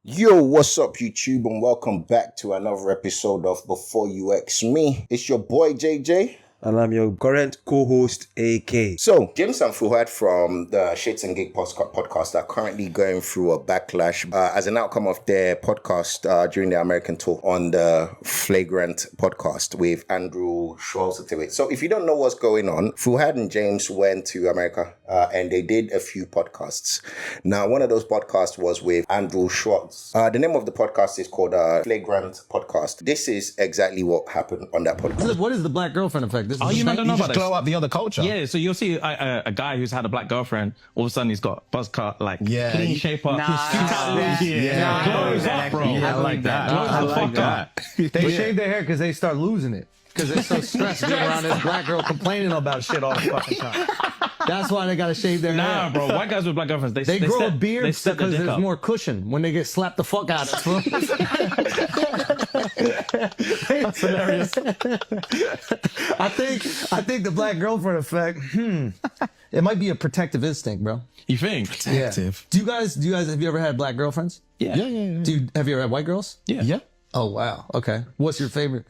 Yo, what's up YouTube, and welcome back to another episode of Before You X Me. It's your boy JJ. And I'm your current co-host, AK. So, James and Fuhad from the Shits and Gig podcast are currently going through a backlash as an outcome of their podcast during their American tour on the Flagrant podcast with Andrew Schwartz. So, if you don't know what's going on, Fuhad and James went to America and they did a few podcasts. Now, one of those podcasts was with Andrew Schwartz. The name of the podcast is called Flagrant Podcast. This is exactly what happened on that podcast. What is the black girlfriend effect? Oh, you don't know about glow up the other culture. Yeah, so you'll see a guy who's had a black girlfriend, all of a sudden he's got buzz cut, like clean shape up. Glows up, bro. I like that. They shave their hair because they start losing it. Because they're so stressed being around this black girl complaining about shit all the fucking time. That's why they gotta shave their hair. Nah, bro. White guys with black girlfriends, they grow a beard because there's more cushion when they get slapped the fuck out of it. That's hilarious. I think the black girlfriend effect. It might be a protective instinct, bro. You think? Protective. Yeah. Do you guys have you ever had black girlfriends? Yeah. Have you ever had white girls? Yeah. Oh wow. Okay. What's your favorite?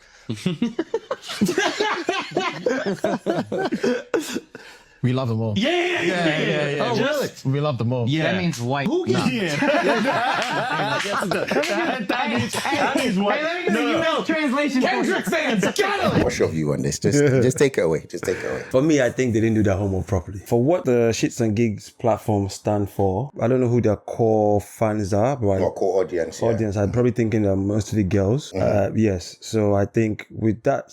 We love them all. Yeah. Oh really? We love them all. Yeah. That means white. That is white. Hey, let me do the UL translation. Kendrick fans, get him! What's your view on this? Just take it away. For me, I think they didn't do their homework properly. For what the Shits and Gigs platform stand for, I don't know who their core fans are, but Or core audience. Yeah. audience, I'm probably thinking they're mostly girls. Yes. So I think with that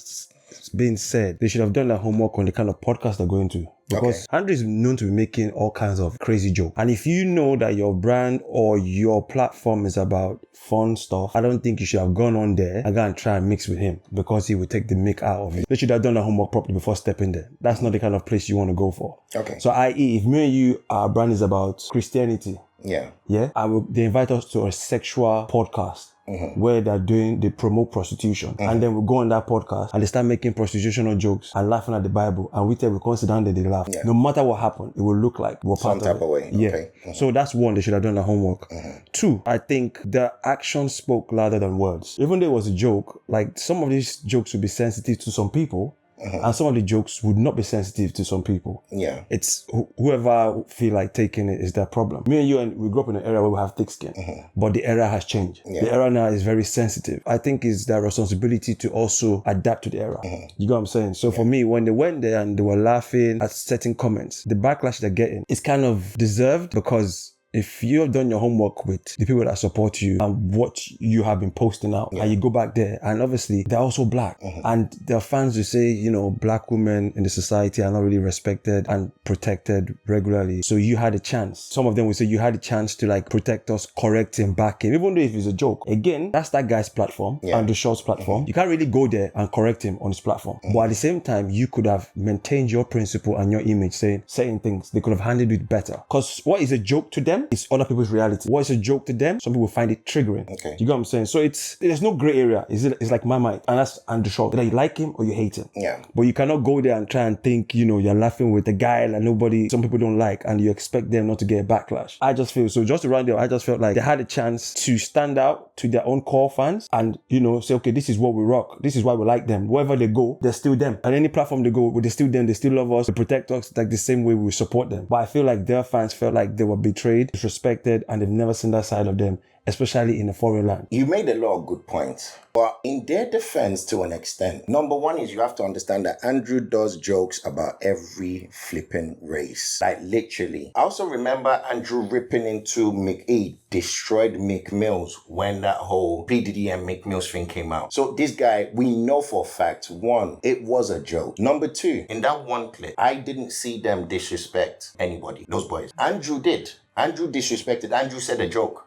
being said, they should have done their homework on the kind of podcast they're going to. Because Andrew is known to be making all kinds of crazy jokes. And if you know that your brand or your platform is about fun stuff, I don't think you should have gone on there and go and try and mix with him because he would take the mick out of it. They should have done the homework properly before stepping there. That's not the kind of place you want to go for. Okay. So i.e., if me and you, our brand is about Christianity, Yeah. they invite us to a sexual podcast. Where they promote prostitution, and then we go on that podcast and they start making prostitutional jokes and laughing at the Bible, and we come sit down there, they laugh. No matter what happened, it will look like we're part Some type of way. Yeah. Okay. So that's one, they should have done the homework. Two, I think the action spoke louder than words. Even though it was a joke, like some of these jokes would be sensitive to some people. And some of the jokes would not be sensitive to some people. Yeah. It's whoever feel like taking it is their problem. Me and you, we grew up in an era where we have thick skin, but the era has changed. Yeah. The era now is very sensitive. I think it's their responsibility to also adapt to the era. You get what I'm saying? So for me, when they went there and they were laughing at certain comments, the backlash they're getting is kind of deserved because if you have done your homework with the people that support you and what you have been posting out, and you go back there, and obviously they're also black, and there are fans who say, black women in the society are not really respected and protected regularly. So you had a chance. Some of them will say you had a chance to like protect us, correct him, back him, even though if it's a joke. Again, that's that guy's platform and the show's platform. You can't really go there and correct him on his platform. But at the same time, you could have maintained your principle and your image, saying certain things. They could have handled it better. Because what is a joke to them? It's other people's reality. What is a joke to them? Some people find it triggering. Okay. You get what I'm saying? So there's no gray area. It's like my mind. And that's Andrew Schwartz. Either you like him or you hate him. Yeah. But you cannot go there and try and think, you're laughing with a guy that some people don't like, and you expect them not to get a backlash. I just feel, so just to round it up, I just felt like they had a chance to stand out to their own core fans and, say, okay, this is what we rock. This is why we like them. Wherever they go, they're still them. And any platform they go, they're still them. They still love us. They protect us like the same way we support them. But I feel like their fans felt like they were betrayed, disrespected, and they've never seen that side of them, especially in a foreign land. You made a lot of good points. But in their defense, to an extent, number one is you have to understand that Andrew does jokes about every flipping race. Like literally. I also remember Andrew ripping into McE, destroyed Mick Mills when that whole P. Diddy and Mick Mills thing came out. So this guy, we know for a fact, one, it was a joke. Number two, in that one clip, I didn't see them disrespect anybody, those boys. Andrew did. Andrew disrespected. Andrew said a joke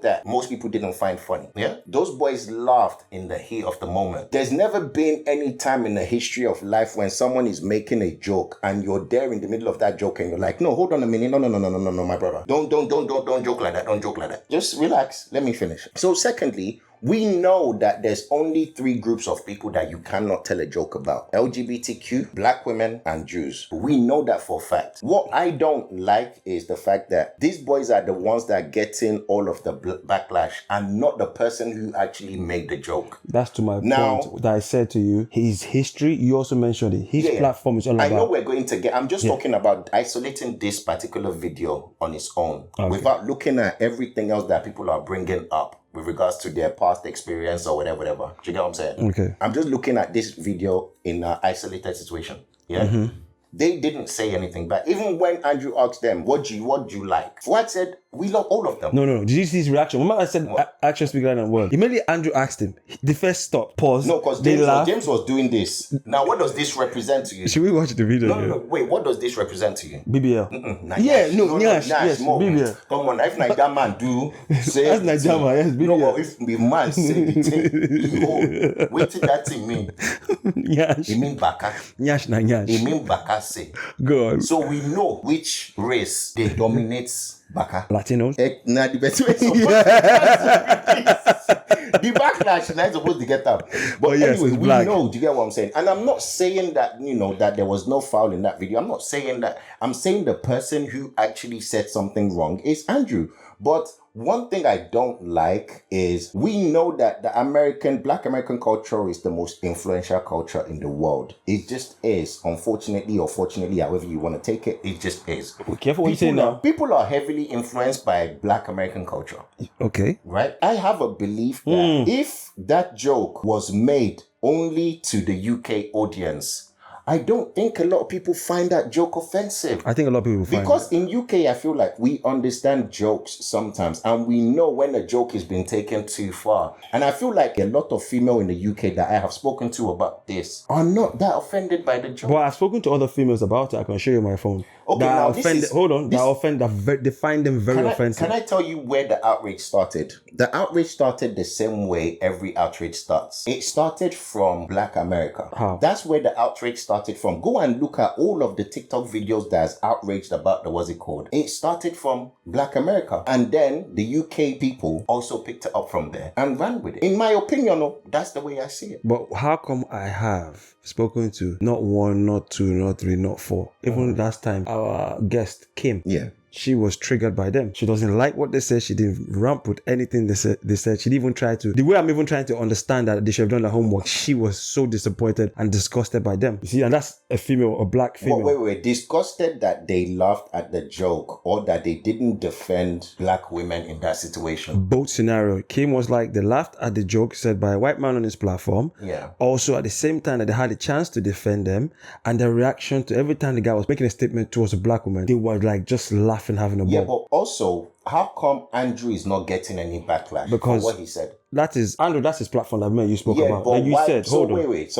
that most people didn't find funny. Yeah, those boys laughed in the heat of the moment. There's never been any time in the history of life when someone is making a joke and you're there in the middle of that joke and you're like, no, hold on a minute, no, my brother, don't joke like that. Don't joke like that. Just relax. Let me finish. So, secondly, We know that there's only 3 groups of people that you cannot tell a joke about. LGBTQ, black women, and Jews. We know that for a fact. What I don't like is the fact that these boys are the ones that are getting all of the backlash and not the person who actually made the joke. That's to my point that I said to you. His history, you also mentioned it. His platform is all about... I know we're going to get... I'm just talking about isolating this particular video on its own without looking at everything else that people are bringing up with regards to their past experience or whatever. Do you get what I'm saying? Okay. I'm just looking at this video in an isolated situation. Yeah. Mm-hmm. They didn't say anything back. Even when Andrew asked them, what do you like? Fuad said, we love all of them. No. Did you see his reaction? Remember I said action speaks louder than words. Immediately Andrew asked him, the first stop, pause. No, because James was doing this. Now, what does this represent to you? Should we watch the video? No. Wait, what does this represent to you? BBL. Nah, yes, BBL. Come on, if that man do say that's Nigeria, yes, BBL. No, if the man say the thing, what did that thing mean? Nyash. It mean baka. Nyash na nyash. It mean baka say. Good. So we know which race they dominate baka. Latinos. Nah, the best way. The backlash is supposed to get up. But yes, anyway, we black. know, do you get what I'm saying? And I'm not saying that, that there was no foul in that video. I'm not saying that. I'm saying the person who actually said something wrong is Andrew. But one thing I don't like is we know that the Black American culture is the most influential culture in the world. It just is. Unfortunately or fortunately, however you want to take it, it just is. Be careful what you say now. People are heavily influenced by Black American culture. Okay. Right? I have a belief that if that joke was made only to the UK audience, I don't think a lot of people find that joke offensive. I think a lot of people find because in UK, I feel like we understand jokes sometimes and we know when a joke is being taken too far. And I feel like a lot of female in the UK that I have spoken to about this are not that offended by the joke. Well, I've spoken to other females about it. I can show you my phone. Okay, that now they find them very offensive. Can I tell you where the outrage started? The outrage started the same way every outrage starts. It started from Black America. How? That's where the outrage started from. Go and look at all of the TikTok videos that's outraged about It started from Black America. And then the UK people also picked it up from there and ran with it. In my opinion, that's the way I see it. But how come I have spoken to not 1, not 2, not 3, not 4? Even last time, our guest, Kim. Yeah. She was triggered by them. She doesn't like what they said. She didn't ramp with anything they said. She didn't even try to. The way I'm even trying to understand that they should have done the homework, she was so disappointed and disgusted by them. You see, and that's a female, a black female. Wait. Disgusted that they laughed at the joke or that they didn't defend Black women in that situation? Both scenario. Kim was like, they laughed at the joke said by a white man on his platform. Yeah. Also, at the same time that they had a chance to defend them, and their reaction to every time the guy was making a statement towards a black woman, they were like just laughing, having a ball. Yeah, but also, how come Andrew is not getting any backlash because for what he said? That is, Andrew, that's his platform that you spoke about. But and you said, hold on. Wait.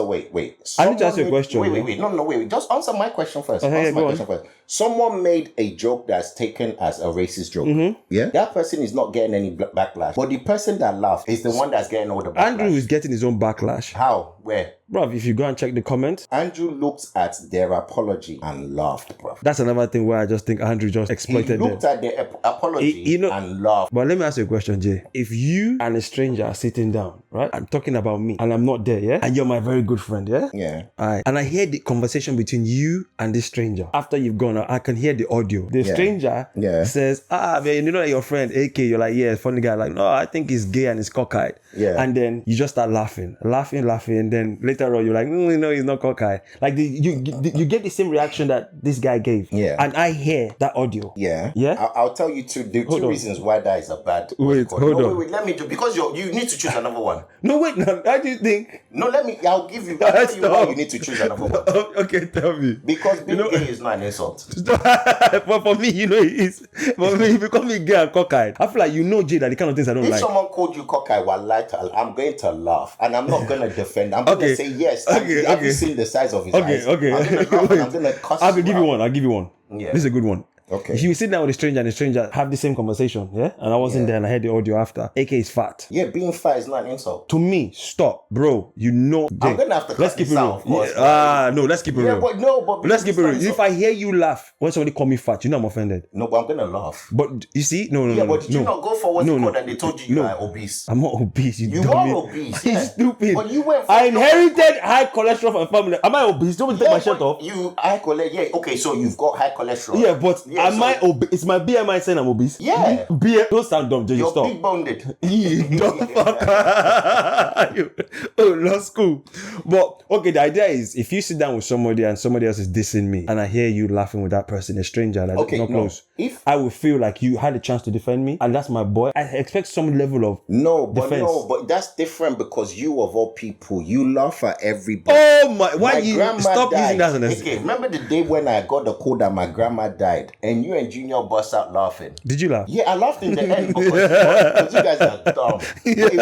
I need to ask you a question. Wait. No, wait. Just answer my question first. Okay, answer my question first. Someone made a joke that's taken as a racist joke. Mm-hmm. Yeah? That person is not getting any backlash. But the person that laughed is the one that's getting all the backlash. Andrew is getting his own backlash. How? Where? Bruv, if you go and check the comments. Andrew looked at their apology and laughed, bruv. That's another thing where I just think Andrew just exploited them. He looked at their apology and laughed. But let me ask you a question, Jay. If you and a stranger are sitting down, right, and talking about me, and I'm not there, yeah? And you're my very good friend, yeah? Yeah. Alright. And I hear the conversation between you and this stranger. After you've gone, I can hear the audio. The stranger says, man, you know that your friend, AK, you're like, yeah, funny guy. Like, no, I think he's gay and he's cockeyed. Yeah. And then you just start laughing. And then later on, you're like, no, he's not cockeyed. Like, you get the same reaction that this guy gave. Yeah. And I hear that audio. Yeah. Yeah. I'll tell you two reasons why that is a bad. Wait, hold on. Wait, let me do, because you need to choose another one. No, wait, no, how do you think? No, I'll give you, I'll tell you why you need to choose another one. Okay, tell me. Because being gay is not an insult. But for me, it is. For me, if you call me gay and cockeyed, I feel like Jay, that the kind of things I don't like. If someone called you cockeyed, I'm going to laugh. And I'm not going to defend. I'm going to say, yes, have you seen the size of his eyes? Okay. I'm going to cuss. I'll give you one. Yeah. This is a good one. Okay. If you sit down with a stranger and a stranger have the same conversation, yeah, and I wasn't there and I heard the audio after, AK is fat. Yeah, being fat is not an insult. To me, stop, bro. You know, I'm gonna have to cut let's keep this it out, real. of course. No, let's keep it Yeah, real. but no, but Let's keep it real. because If I hear you laugh when somebody call me fat, you know I'm offended. no, but I'm gonna laugh. But you see, no, Yeah, but did you not go for what's No, it no. called and they told you No. are obese? I'm not obese. You You dummy. are obese. You Yeah. stupid. But you went for I inherited high cholesterol from family. Am I obese? Don't take my shirt but off. You high cholesterol. Yeah, okay, so you've got high cholesterol. Yeah, but am so I obese? It's my BMI saying I'm obese. Yeah. Don't sound dumb, Jay. You're Stop. big boned. You dumb fucker. Oh, law school. But okay, the idea is if you sit down with somebody and somebody else is dissing me and I hear you laughing with that person, a stranger, like Okay, not no. close, If I will feel like you had a chance to defend me and that's my boy. I expect some level of defense. but that's different because you of all people, you laugh at everybody. Oh my! Why My you grandma stop died. using that as an excuse? Okay, remember the day when I got the call that my grandma died and you and Junior bust out laughing? Did you laugh? Yeah, I laughed in the end because you guys are dumb. But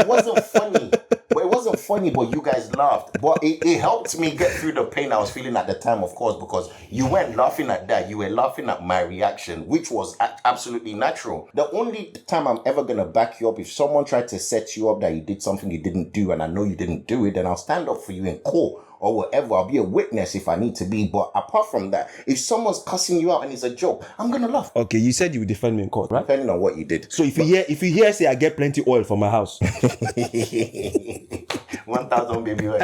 it wasn't funny. But you guys laughed. But it helped me get through the pain I was feeling at the time, of course, because you weren't laughing at that. You were laughing at my reaction, which was absolutely natural. The only time I'm ever going to back you up, if someone tried to set you up that you did something you didn't do and I know you didn't do it, then I'll stand up for you in court. Or whatever, I'll be a witness if I need to be. But apart from that, if someone's cussing you out and it's a joke, I'm gonna laugh. Okay, you said you would defend me in court, right? Depending on what you did. So if you hear say I get plenty oil for my house, 1,000 baby oil.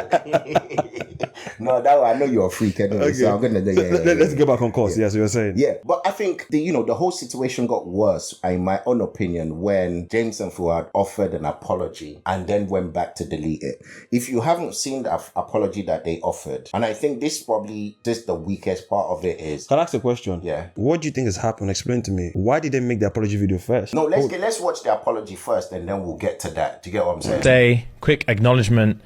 No, that one, I know you're a freak anyway. Okay. So I'm gonna do. let's get back on course. Yeah, so you're saying. Yeah, but I think the whole situation got worse, in my own opinion, when James and Fuad offered an apology and then went back to delete it. If you haven't seen the apology that they offered, and I think this probably just the weakest part of it is. Can I ask a question? Yeah. What do you think has happened? Explain to me. Why did they make the apology video first? No, let's watch the apology first, and then we'll get to that. Do you get what I'm saying? Say quick acknowledgement.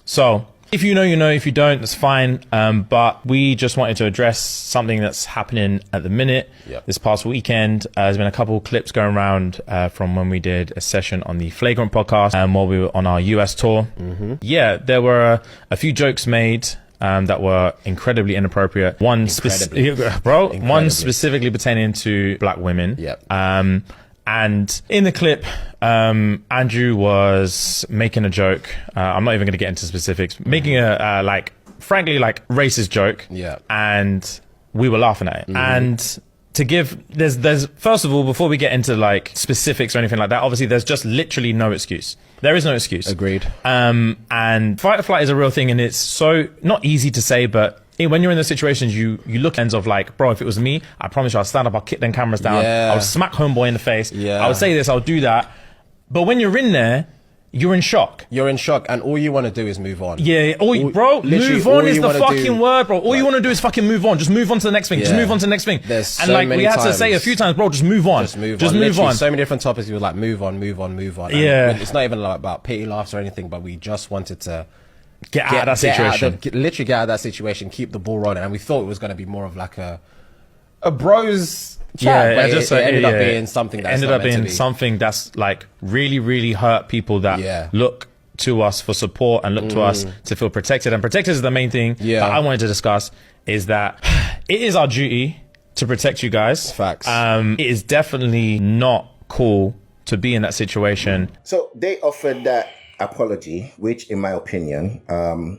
So if you know, you know. If you don't, that's fine. But we just wanted to address something that's happening at the minute. Yep. This past weekend, there's been a couple of clips going around from when we did a session on the Flagrant podcast while we were on our US tour. Yeah, there were a few jokes made that were incredibly inappropriate. One specifically pertaining to black women. Yep. And in the clip, Andrew was making a joke. I'm not even going to get into specifics. Making a frankly racist joke. Yeah. And we were laughing at it. And to give there's first of all, before we get into like specifics or anything like that, obviously there's just literally no excuse. There is no excuse. Agreed. And fight or flight is a real thing, and it's so not easy to say, but when you're in those situations, you look at ends of like, bro, if it was me, I promise you, I'll stand up, I'll kick them cameras down, Yeah. I'll smack homeboy in the face, Yeah. I'll say this, I'll do that. But when you're in there, you're in shock. You're in shock, and all you want to do is move on. Yeah, Literally, move on all is you the wanna fucking do- word, bro. All you want to do is fucking move on. Just move on to the next thing. Just Yeah. move on to the next thing. There's And so like we many had to say a times. few times, bro, just move on. Just move Just on. move Literally, on. so many different topics. We were like, move on. And Yeah. it's not even like about pity laughs or anything, but we just wanted to Get out of that situation. literally get out of that situation, keep the ball rolling. And we thought it was going to be more of like a bros chat, but it ended up being something that's ended not up meant to being be. something that's like really, really hurt people that Yeah. look to us for support and look to us to feel protected. And protected is the main thing Yeah. that I wanted to discuss, is that it is our duty to protect you guys. Facts. It is definitely not cool to be in that situation. So they offered that apology, which in my opinion,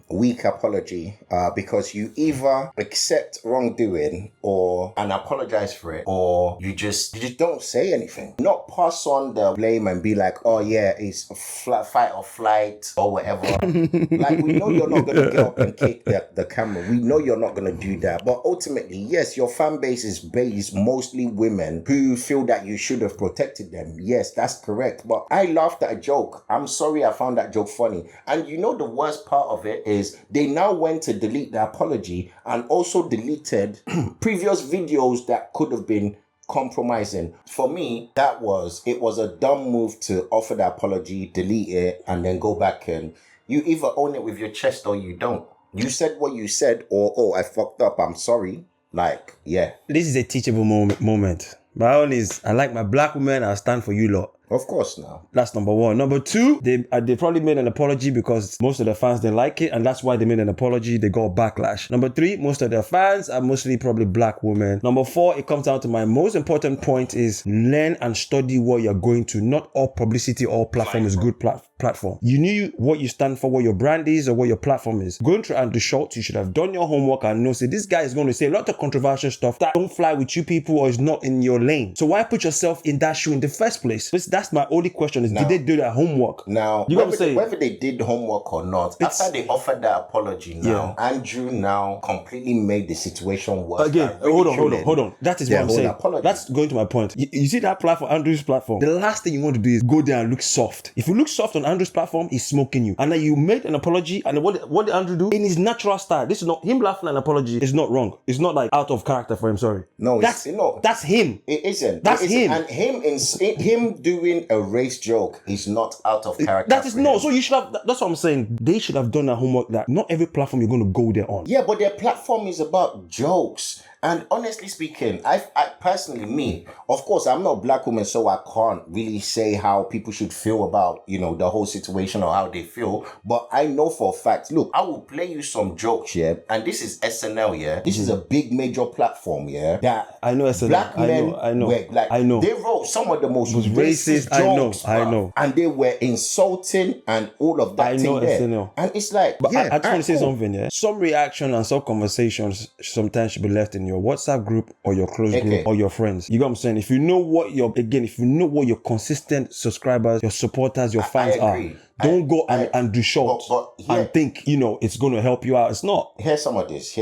weak apology, because you either accept wrongdoing and apologize for it, or you just don't say anything. Not pass on the blame and be like, oh yeah, it's a fight or flight or whatever. Like, we know you're not going to get up and kick the camera. We know you're not going to do that. But ultimately, yes, your fan base is based mostly women who feel that you should have protected them. Yes, that's correct. But I laughed at a joke. I'm sorry I found that joke funny. And you know the worst part of it is they now went to delete the apology and also deleted previous videos that could have been compromising. For me, it was a dumb move to offer the apology, delete it, and then go back and you either own it with your chest or you don't. You said what you said, or, oh, I fucked up, I'm sorry. Like, yeah. This is a teachable moment. My own is, I like my black women, I'll stand for you lot. Of course now. That's number one. Number two, they probably made an apology because most of the fans didn't like it, and that's why they made an apology. They got backlash. Number three, most of their fans are mostly probably black women. Number four, it comes down to my most important point is learn and study what you're going to. Not all publicity, all platform is good platform. You knew what you stand for, what your brand is, or what your platform is. Going through Andrew Schultz, you should have done your homework and know, say, this guy is going to say a lot of controversial stuff that don't fly with you people or is not in your lane. So why put yourself in that shoe in the first place? That's my only question is, did they do their homework? Now, you gotta say, whether they did homework or not, after they offered that apology now, Andrew now completely made the situation worse. Again, hold on. That is what I'm saying. Apology. That's going to my point. You see that platform, Andrew's platform, the last thing you want to do is go there and look soft. If you look soft on Andrew's platform, he's smoking you. And then you made an apology, and what did Andrew do? In his natural style. This is not, him laughing at an apology is not wrong. It's not like out of character for him, sorry. No, that's him. It isn't. That's him. And him doing a race joke is not out of character. That is no. So you should have, that's what I'm saying. They should have done their homework that not every platform you're going to go there on. Yeah, but their platform is about jokes. And honestly speaking, I personally, me, of course, I'm not a black woman, so I can't really say how people should feel about, the whole situation or how they feel. But I know for a fact, look, I will play you some jokes, yeah, and this is SNL, yeah. This is a big major platform, yeah. That I know SNL. Black men I know. were like, I know. They wrote some of the most racist jokes, I know. and they were insulting and all of that. I know thing SNL. there. And it's like, but I just want to say cool. something, yeah. Some reaction and some conversations sometimes should be left in your WhatsApp group or your close group or your friends. You know what I'm saying? If you know what your consistent subscribers, your supporters, your fans are, don't go and do short and think, it's going to help you out. It's not. Here's some of these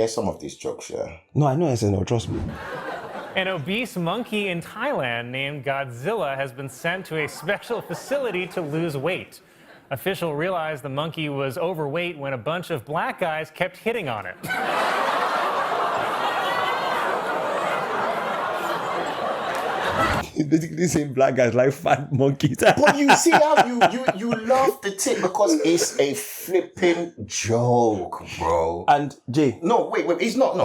jokes, yeah. No, I know SNL, trust me. An obese monkey in Thailand named Godzilla has been sent to a special facility to lose weight. Officials realized the monkey was overweight when a bunch of black guys kept hitting on it. Basically saying black guys like fat monkeys. But you see how you love the tip because it's a flipping joke, bro. And Jay, wait, it's not.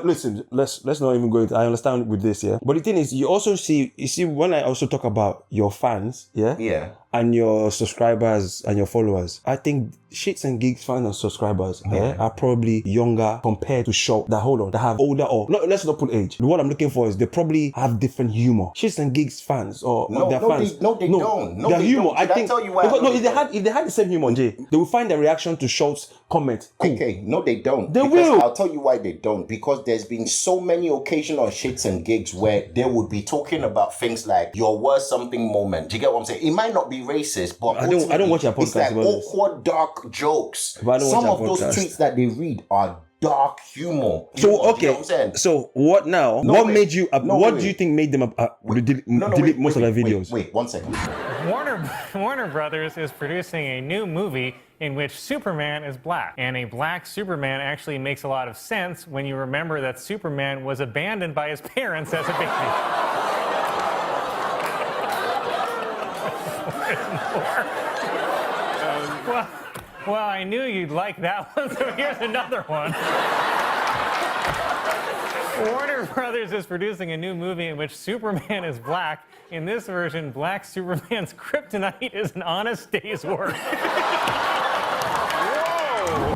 Listen, let's not even go into. I understand with this, yeah. But the thing is, you see when I also talk about your fans, yeah, and your subscribers and your followers, I think Shits and Gigs fans and subscribers are probably younger compared to that have older or no, let's not put age. What I'm looking for is they probably have different humor. Shits and Gigs fans or their fans. They don't. Their humor, don't. I think. I tell you why? If they had the same humor, Jay, they would find the reaction to Schultz's comment cool. Okay, no, they don't. They will. I'll tell you why they don't. Because there's been so many occasions on Shits and Gigs where they would be talking about things like your worst something moment. Do you get what I'm saying? It might not be racist, but I don't watch your podcast. It's like awkward, dark jokes. But some of those tweets that they read are dark humor. So okay, you know what I'm saying? So what now? What made you? What do you think made them delete most of their videos? Wait, 1 second. Warner Brothers is producing a new movie in which Superman is black. And a black Superman actually makes a lot of sense when you remember that Superman was abandoned by his parents as a baby. Well, I knew you'd like that one, so here's another one. Warner Brothers is producing a new movie in which Superman is black. In this version, black Superman's kryptonite is an honest day's work. Whoa!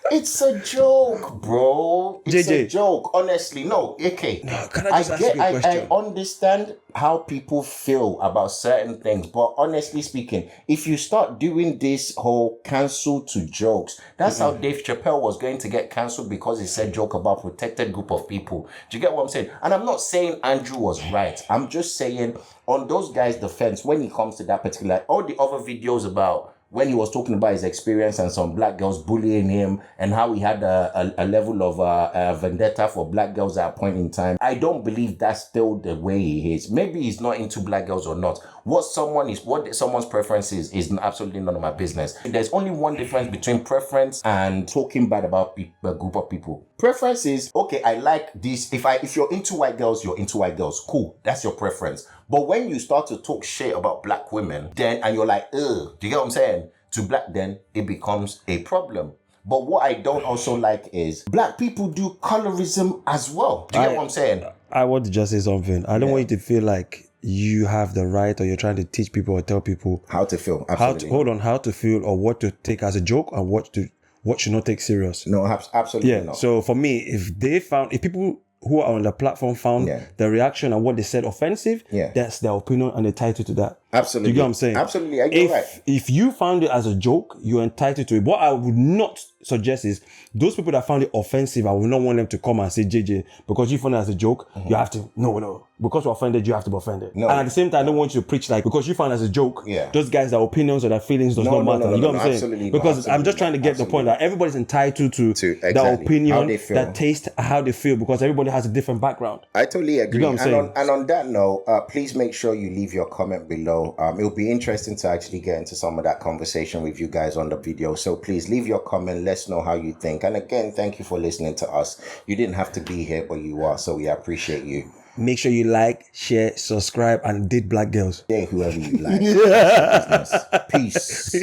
It's a joke, bro. It's JJ. a joke. Honestly, no. Okay. No, can I just ask you a question? I understand how people feel about certain things, but honestly speaking, if you start doing this whole cancel to jokes, that's how Dave Chappelle was going to get cancelled because he said joke about protected group of people. Do you get what I'm saying? And I'm not saying Andrew was right. I'm just saying on those guys' defense, when it comes to that particular, all the other videos about when he was talking about his experience and some black girls bullying him and how he had a level of vendetta for black girls at a point in time, I don't believe that's still the way he is. Maybe he's not into black girls or not. What someone's preference is absolutely none of my business. There's only one difference between preference and talking bad about a group of people. Preference is, okay, I like this. If you're into white girls, you're into white girls. Cool. That's your preference. But when you start to talk shit about black women, and you're like, ugh, do you get what I'm saying? To black, then it becomes a problem. But what I don't also like is black people do colorism as well. Do you get what I'm saying? I want to just say something. I don't want you to feel like you have the right, or you're trying to teach people or tell people How to feel. how Absolutely. how to feel, or what to take as a joke, and what should not take serious. No, absolutely Yeah. not. So for me, if people who are on the platform found Yeah. the reaction and what they said offensive, Yeah. that's their opinion and they're entitled to that. Absolutely. You get what I'm saying? Absolutely. You're right. If you found it as a joke, you're entitled to it. What I would not suggest is those people that found it offensive, I would not want them to come and say, JJ, because you found it as a joke, you have to, no. Because you're offended, you have to be offended. No. And at the same time, I don't want you to preach like, because you found it as a joke, Yeah. those guys, their opinions or their feelings does not matter. You know what I'm saying? Absolutely not. Because I'm just Absolutely trying to get the point that everybody's entitled to exactly. their How opinion, they feel. their taste, how they feel, because everybody has a different background. I totally agree. You know what I'm saying? And on that note, please make sure you leave your comment below. It'll be interesting to actually get into some of that conversation with you guys on the video. So please leave your comment. Let's know how you think. And again, thank you for listening to us. You didn't have to be here, but you are. So we appreciate you. Make sure you like, share, subscribe, and date black girls. Yeah, whoever you like. Peace.